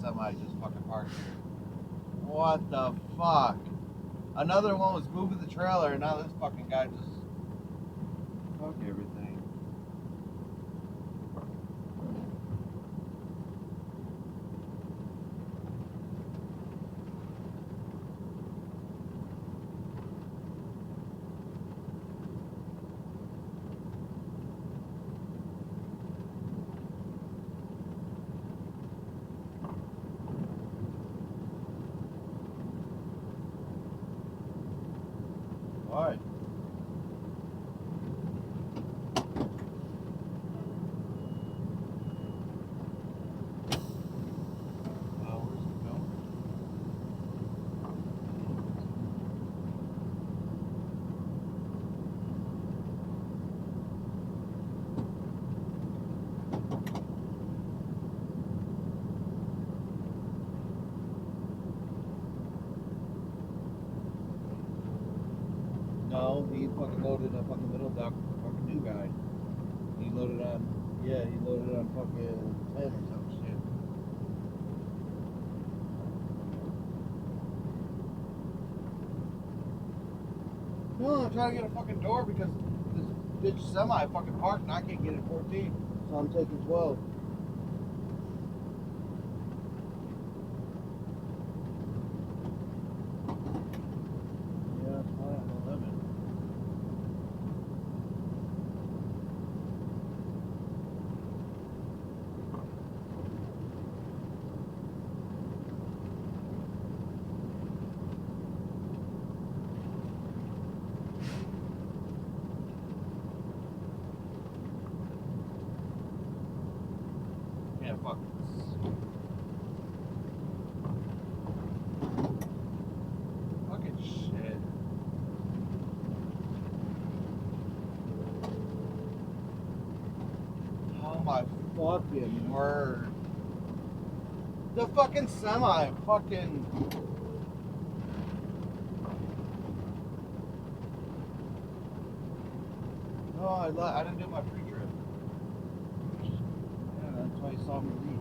semi just fucking parked here. What the fuck? Another one was moving the trailer, and now this fucking guy just... Fuck everything. Why? Where's it going? No, he fucking loaded up on the middle dock with the fucking new guy. He loaded on, yeah, he loaded on fucking 10 or some shit. No, I'm trying to get a fucking door because this bitch semi fucking parked and I can't get it 14. So I'm taking 12. Yeah, it's not at the limit. Yeah, fuck this. Fucking shit. Oh my fucking word. The fucking semi fucking... No, I didn't do my pre-trip. Yeah, that's why you saw me leave.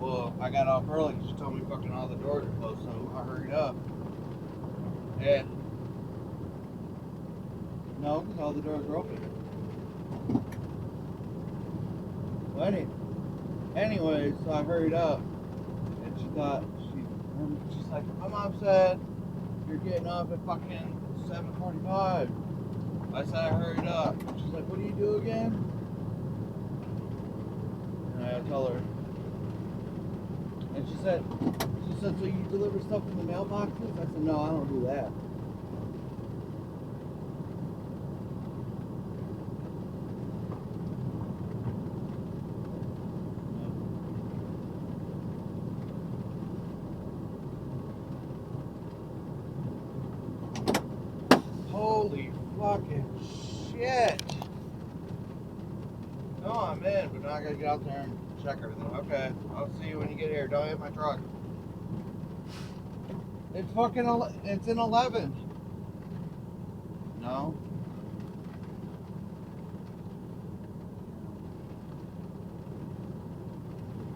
Well, I got off early because she told me fucking all the doors are closed, so I hurried up. And no, because all the doors were open. Well, anyway, so I hurried up, and she's like, my mom said you're getting up at fucking 7:45. I said I hurried up. She's like, what do you do again? And I tell her. And she said, so you deliver stuff in the mailboxes? I said, no, I don't do that. Holy fucking shit. No, I'm in, but now I gotta get out there and check everything. Okay, I'll see you when you get here. Don't hit my truck. It's fucking, it's in 11. No.